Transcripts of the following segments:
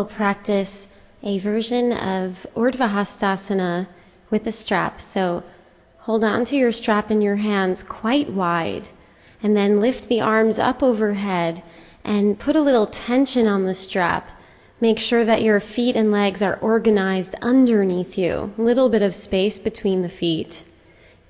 we'll practice a version of Urdhva Hastasana with a strap. So hold on to your strap in your hands quite wide, and then lift the arms up overhead and put a little tension on the strap. Make sure that your feet and legs are organized underneath you. A little bit of space between the feet.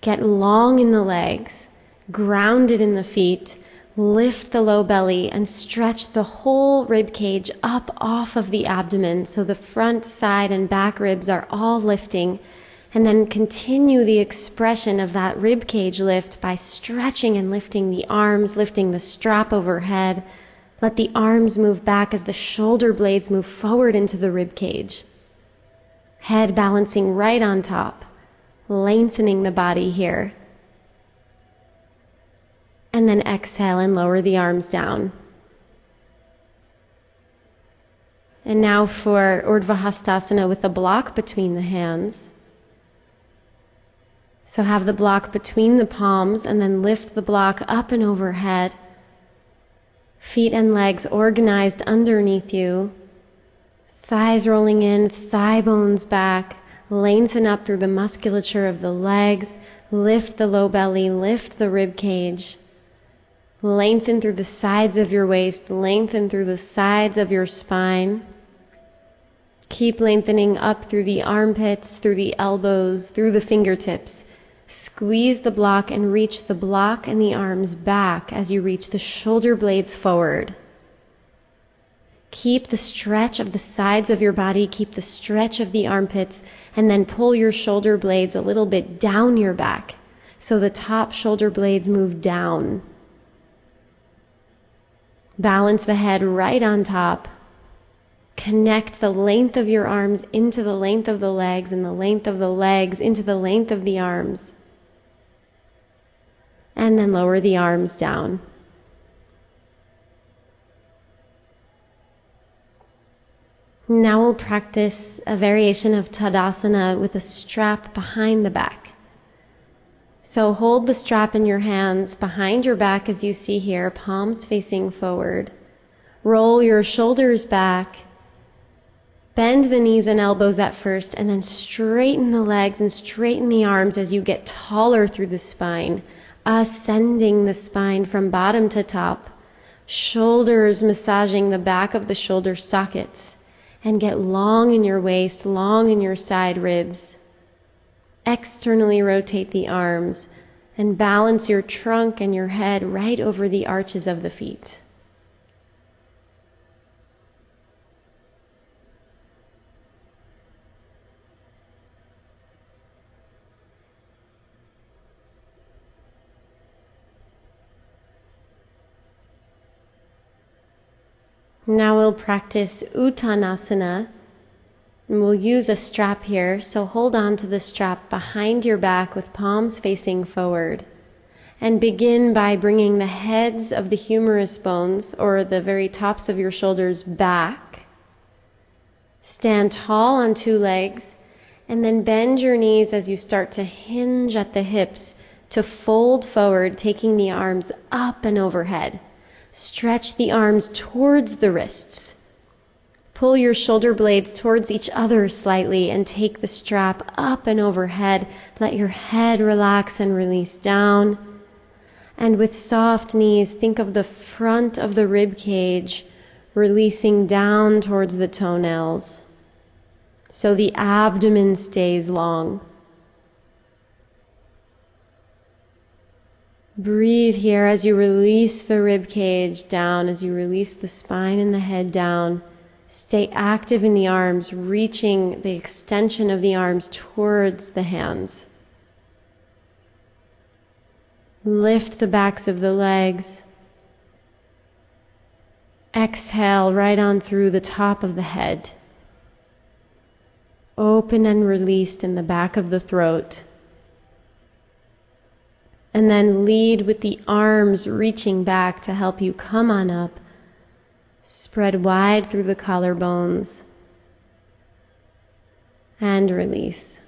Get long in the legs, grounded in the feet. Lift the low belly and stretch the whole rib cage up off of the abdomen so the front, side, and back ribs are all lifting. And then continue the expression of that rib cage lift by stretching and lifting the arms, lifting the strap overhead. Let the arms move back as the shoulder blades move forward into the rib cage. Head balancing right on top, lengthening the body here. And then exhale and lower the arms down. And now for Urdhva Hastasana with a block between the hands. So have the block between the palms and then lift the block up and overhead. Feet and legs organized underneath you. Thighs rolling in, thigh bones back. Lengthen up through the musculature of the legs. Lift the low belly, lift the rib cage. Lengthen through the sides of your waist, lengthen through the sides of your spine. Keep lengthening up through the armpits, through the elbows, through the fingertips. Squeeze the block and reach the block and the arms back as you reach the shoulder blades forward. Keep the stretch of the sides of your body, keep the stretch of the armpits, and then pull your shoulder blades a little bit down your back so the top shoulder blades move down. Balance the head right on top. Connect the length of your arms into the length of the legs and the length of the legs into the length of the arms. And then lower the arms down. Now we'll practice a variation of Tadasana with a strap behind the back. So hold the strap in your hands behind your back as you see here, palms facing forward. Roll your shoulders back. Bend the knees and elbows at first, and then straighten the legs and straighten the arms as you get taller through the spine, ascending the spine from bottom to top. Shoulders massaging the back of the shoulder sockets, and get long in your waist, long in your side ribs. Externally rotate the arms and balance your trunk and your head right over the arches of the feet. Now we'll practice Uttanasana. And we'll use a strap here, so hold on to the strap behind your back with palms facing forward. And begin by bringing the heads of the humerus bones, or the very tops of your shoulders, back. Stand tall on two legs, and then bend your knees as you start to hinge at the hips to fold forward, taking the arms up and overhead. Stretch the arms towards the wrists. Pull your shoulder blades towards each other slightly and take the strap up and overhead. Let your head relax and release down. And with soft knees, think of the front of the rib cage releasing down towards the toenails, so the abdomen stays long. Breathe here as you release the rib cage down, as you release the spine and the head down. Stay active in the arms, reaching the extension of the arms towards the hands. Lift the backs of the legs. Exhale right on through the top of the head. Open and released in the back of the throat. And then lead with the arms reaching back to help you come on up. Spread wide through the collarbones. And release.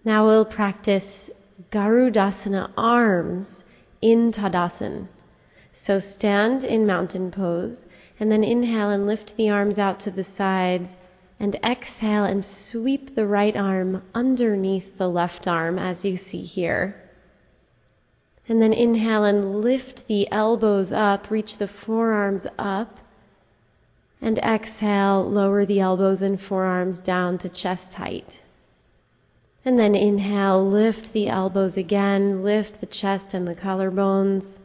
Now we'll practice Garudasana arms in Tadasana. So stand in mountain pose, and then inhale and lift the arms out to the sides, and exhale and sweep the right arm underneath the left arm as you see here. And then inhale and lift the elbows up, reach the forearms up, and exhale, lower the elbows and forearms down to chest height. And then inhale, lift the elbows again, lift the chest and the collarbones.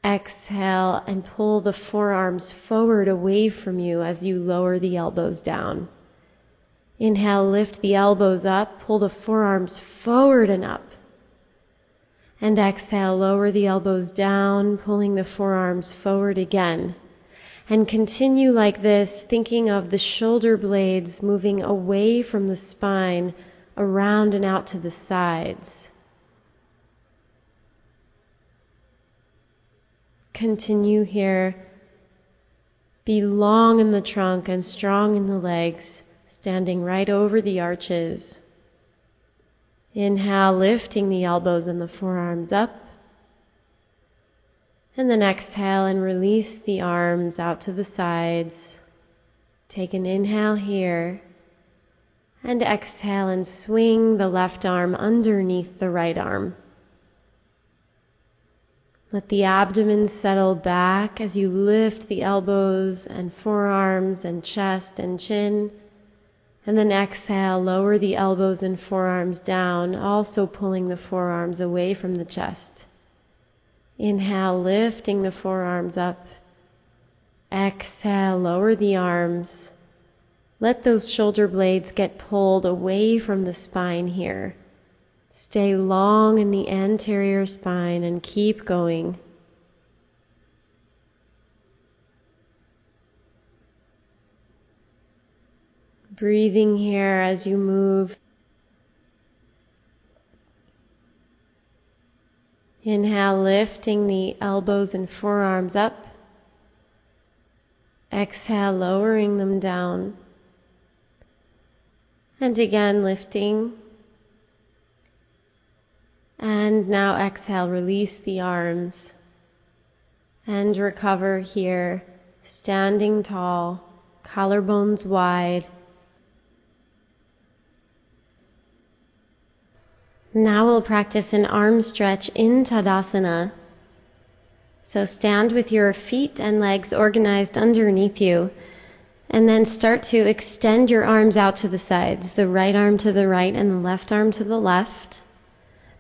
Exhale and pull the forearms forward away from you as you lower the elbows down. Inhale, lift the elbows up, pull the forearms forward and up. And exhale, lower the elbows down, pulling the forearms forward again. And continue like this, thinking of the shoulder blades moving away from the spine, around and out to the sides. Continue here. Be long in the trunk and strong in the legs, standing right over the arches. Inhale, lifting the elbows and the forearms up. And then exhale and release the arms out to the sides. Take an inhale here. And exhale and swing the left arm underneath the right arm. Let the abdomen settle back as you lift the elbows and forearms and chest and chin. And then exhale, lower the elbows and forearms down, also pulling the forearms away from the chest. Inhale, lifting the forearms up. Exhale, lower the arms. Let those shoulder blades get pulled away from the spine here. Stay long in the anterior spine and keep going. Breathing here as you move. Inhale, lifting the elbows and forearms up. Exhale, lowering them down. And again, lifting. And now exhale, release the arms. And recover here, standing tall, collarbones wide. Now we'll practice an arm stretch in Tadasana. So stand with your feet and legs organized underneath you, and then start to extend your arms out to the sides, the right arm to the right and the left arm to the left.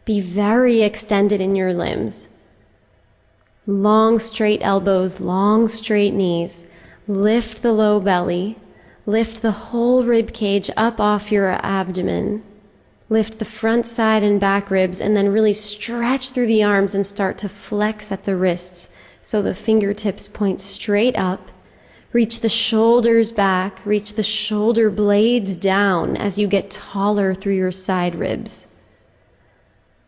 Be very extended in your limbs. Long straight elbows, long straight knees. Lift the low belly. Lift the whole rib cage up off your abdomen. Lift the front side and back ribs, and then really stretch through the arms and start to flex at the wrists so the fingertips point straight up. Reach the shoulders back, reach the shoulder blades down as you get taller through your side ribs.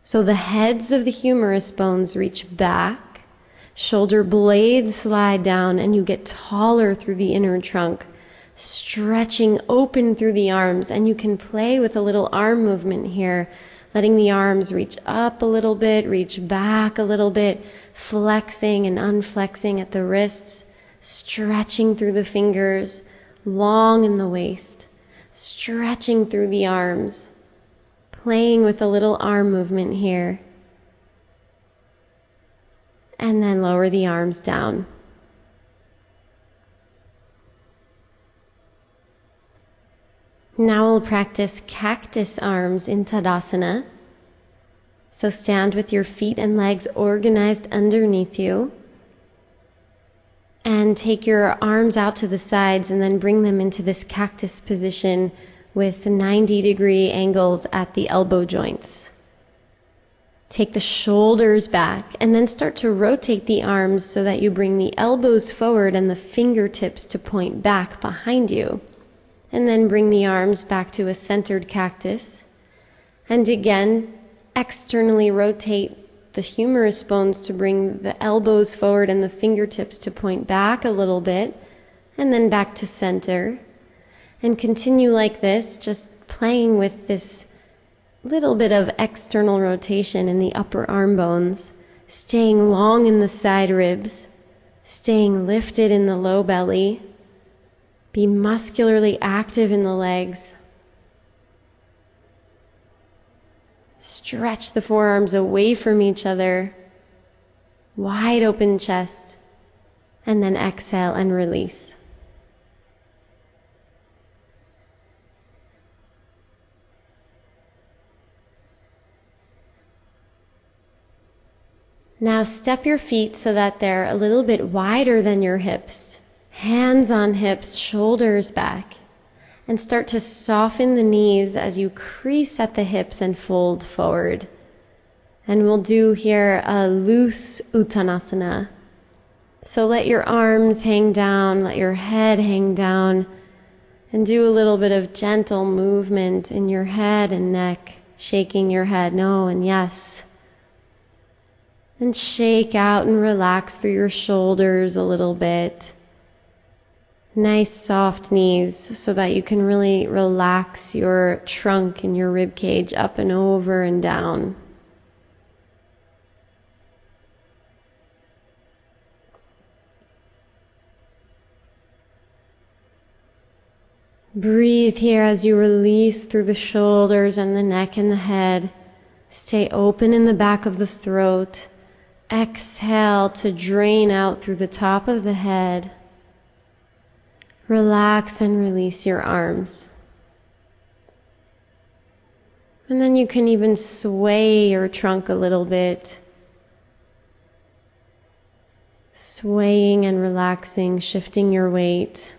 So the heads of the humerus bones reach back, shoulder blades slide down, and you get taller through the inner trunk, stretching open through the arms. And you can play with a little arm movement here, letting the arms reach up a little bit, reach back a little bit, flexing and unflexing at the wrists, stretching through the fingers, long in the waist, stretching through the arms, playing with a little arm movement here. And then lower the arms down. Now we'll practice cactus arms in Tadasana. So stand with your feet and legs organized underneath you. And take your arms out to the sides and then bring them into this cactus position with 90-degree angles at the elbow joints. Take the shoulders back and then start to rotate the arms so that you bring the elbows forward and the fingertips to point back behind you. And then bring the arms back to a centered cactus. And again, externally rotate the humerus bones to bring the elbows forward and the fingertips to point back a little bit, and then back to center. And continue like this, just playing with this little bit of external rotation in the upper arm bones staying long in the side ribs, staying lifted in the low belly. Be muscularly active in the legs. Stretch the forearms away from each other. Wide open chest. And then exhale and release. Now step your feet so that they're a little bit wider than your hips. Hands on hips, shoulders back. And start to soften the knees as you crease at the hips and fold forward. And we'll do here a loose Uttanasana. So let your arms hang down, let your head hang down, and do a little bit of gentle movement in your head and neck, shaking your head no and yes. And shake out and relax through your shoulders a little bit. Nice soft knees so that you can really relax your trunk and your rib cage up and over and down. Breathe here as you release through the shoulders and the neck and the head. Stay open in the back of the throat. Exhale to drain out through the top of the head. Relax and release your arms. And then you can even sway your trunk a little bit. Swaying and relaxing, shifting your weight.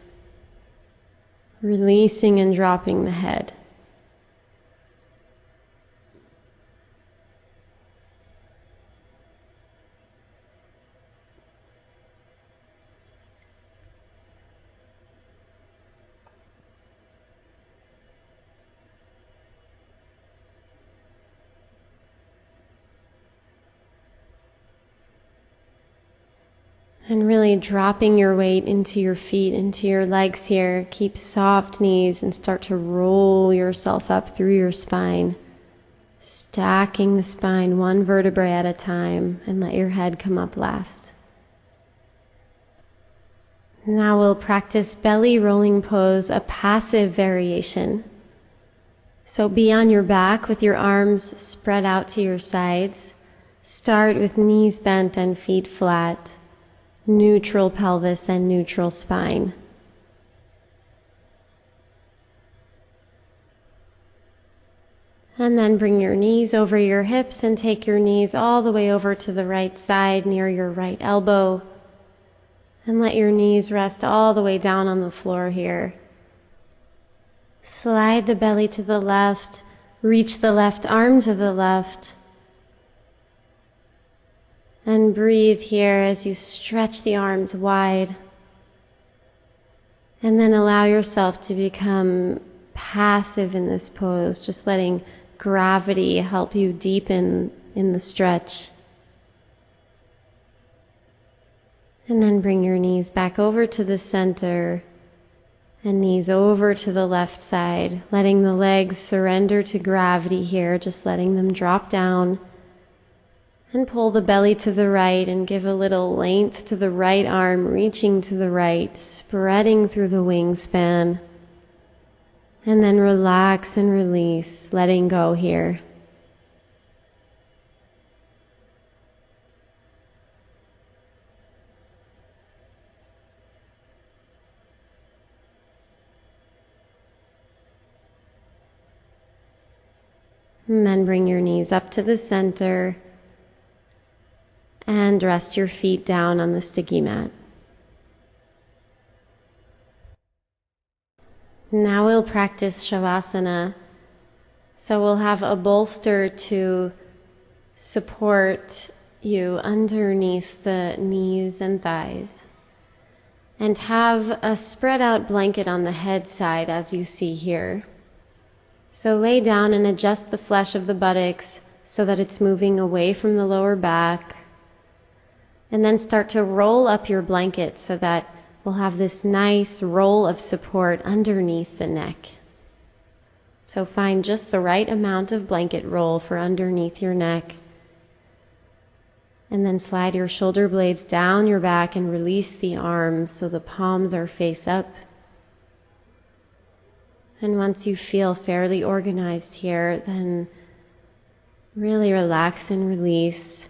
Releasing and dropping the head. And really dropping your weight into your feet, into your legs here. Keep soft knees and start to roll yourself up through your spine. Stacking the spine one vertebrae at a time, and let your head come up last. Now we'll practice belly rolling pose, a passive variation. So be on your back with your arms spread out to your sides. Start with knees bent and feet flat. Neutral pelvis and neutral spine. And then bring your knees over your hips and take your knees all the way over to the right side near your right elbow. And let your knees rest all the way down on the floor here. Slide the belly to the left, reach the left arm to the left. And breathe here as you stretch the arms wide. And then allow yourself to become passive in this pose, just letting gravity help you deepen in the stretch. And then bring your knees back over to the center and knees over to the left side, letting the legs surrender to gravity here, just letting them drop down. And pull the belly to the right and give a little length to the right arm, reaching to the right, spreading through the wingspan. And then relax and release, letting go here. And then bring your knees up to the center. And rest your feet down on the sticky mat. Now we'll practice Shavasana. So we'll have a bolster to support you underneath the knees and thighs. And have a spread out blanket on the head side as you see here. So lay down and adjust the flesh of the buttocks so that it's moving away from the lower back. And then start to roll up your blanket so that we'll have this nice roll of support underneath the neck. So find just the right amount of blanket roll for underneath your neck. And then slide your shoulder blades down your back and release the arms so the palms are face up. And once you feel fairly organized here, then really relax and release.